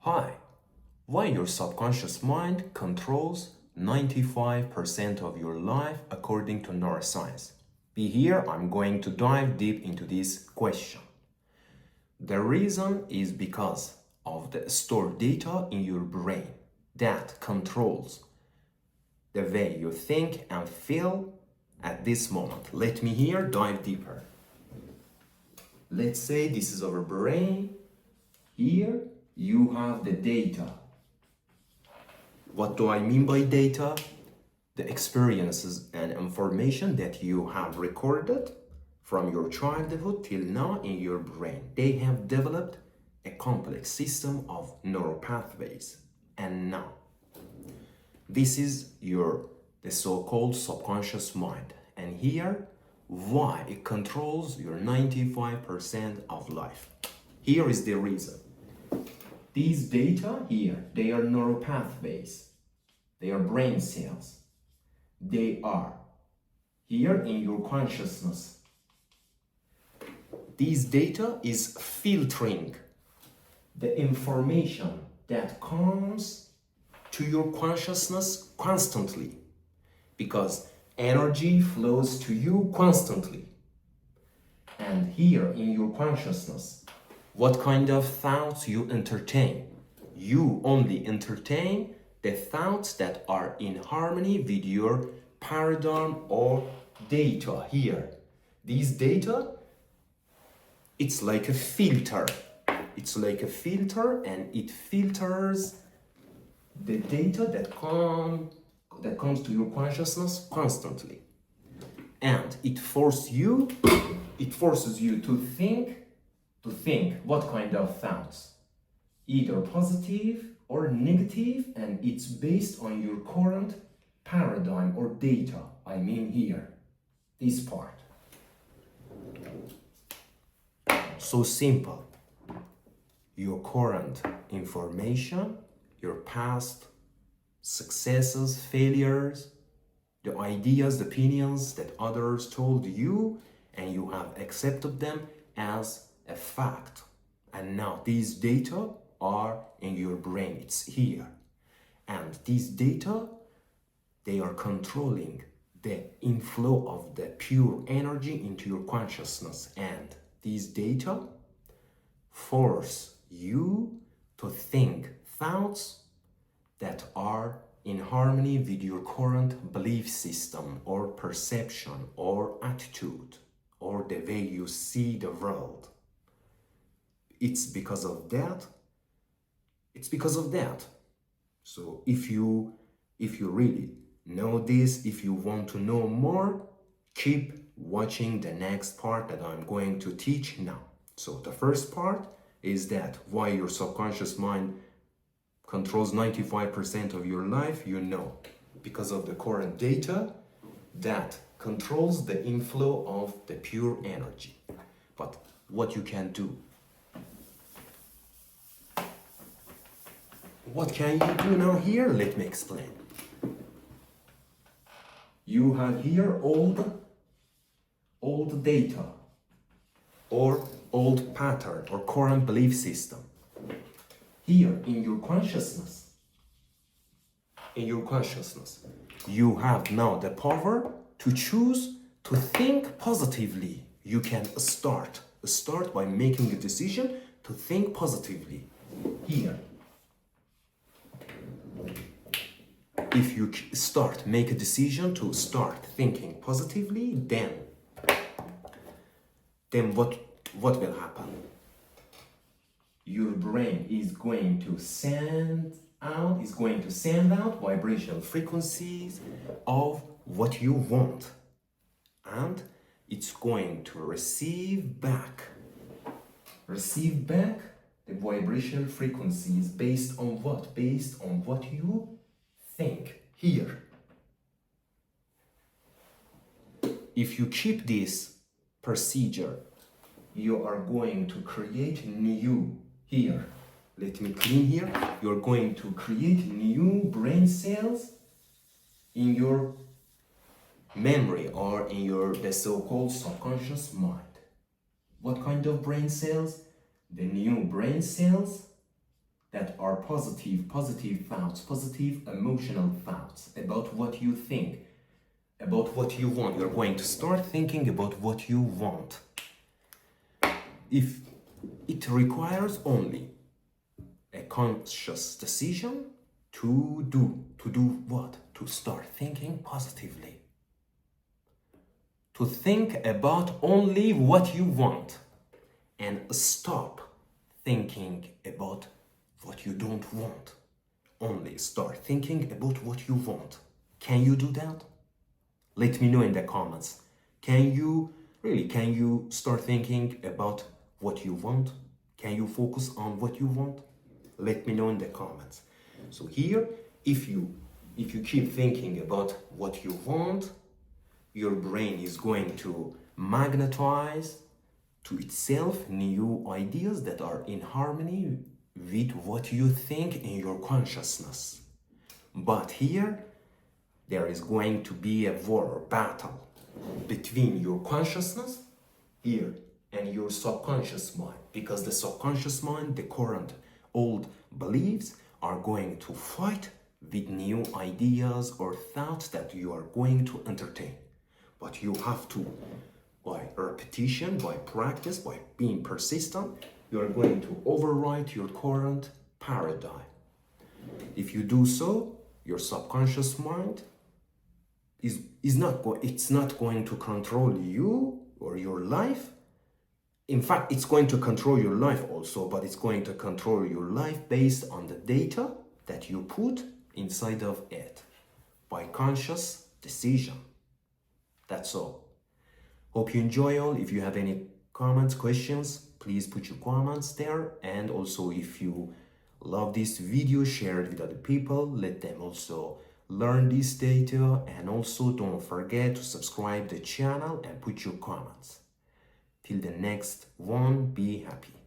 Hi, why your subconscious mind controls 95% of your life according to neuroscience. Here I'm going to dive deep into this question. The reason is because of the stored data in your brain that controls the way you think and feel at this moment. Let me here dive deeper. Let's say this is our brain. Here you have the data. What do I mean by data? The experiences and information that you have recorded from your childhood till now in your brain. They have developed a complex system of neural pathways. And now, this is the so-called subconscious mind. And here, why it controls your 95% of life. Here is the reason. These data here, they are neural pathways. They are brain cells. They are here in your consciousness. These data is filtering the information that comes to your consciousness constantly, because energy flows to you constantly. And here in your consciousness, what kind of thoughts you entertain? You only entertain the thoughts that are in harmony with your paradigm or data here. These data, it's like a filter. It's like a filter, and it filters the data that comes to your consciousness constantly. And it forces you to think what kind of thoughts, either positive or negative, and it's based on your current paradigm or data. I mean here, this part. So simple. Your current information, your past successes, failures, the ideas, the opinions that others told you, and you have accepted them as a fact. And now these data are in your brain, it's here. And these data, they are controlling the inflow of the pure energy into your consciousness. And these data force you to think thoughts that are in harmony with your current belief system or perception or attitude or the way you see the world. It's because of that. So if you really know this, if you want to know more, keep watching the next part that I'm going to teach now. So the first part is that why your subconscious mind controls 95% of your life, because of the current data that controls the inflow of the pure energy. But what you can do? What can you do now here? Let me explain. You have here old data or old pattern or current belief system. Here in your consciousness, you have now the power to choose to think positively. You can start by making a decision to think positively. Here, if you make a decision to start thinking positively, then what will happen? Your brain is going to send out vibrational frequencies of what you want, and it's going to receive back the vibrational frequencies based on what? Based on what you think here. If you keep this procedure, you are going to create new here. Let me clean here. You're going to create new brain cells in your memory or in the so-called subconscious mind. What kind of brain cells? The new brain cells that are positive thoughts, positive emotional thoughts about what you think, about what you want. You're going to start thinking about what you want. If it requires only a conscious decision to do what? To start thinking positively. To think about only what you want and stop thinking about what you don't want. Only start thinking about what you want. Can you do that? Let me know in the comments. Can you start thinking about what you want? Can you focus on what you want? Let me know in the comments. So here, if you keep thinking about what you want, your brain is going to magnetize to itself new ideas that are in harmony with what you think in your consciousness. But here, there is going to be a war or battle between your consciousness here and your subconscious mind, because the subconscious mind, the current old beliefs, are going to fight with new ideas or thoughts that you are going to entertain. But you have to, by repetition, by practice, by being persistent, you are going to overwrite your current paradigm. If you do so, your subconscious mind it's not going to control you or your life. In fact, it's going to control your life also, but it's going to control your life based on the data that you put inside of it by conscious decision. That's all. Hope you enjoy all. If you have any comments, questions, please put your comments there. And also, if you love this video, share it with other people. Let them also learn this data. And also, don't forget to subscribe the channel and put your comments. Till the next one, be happy.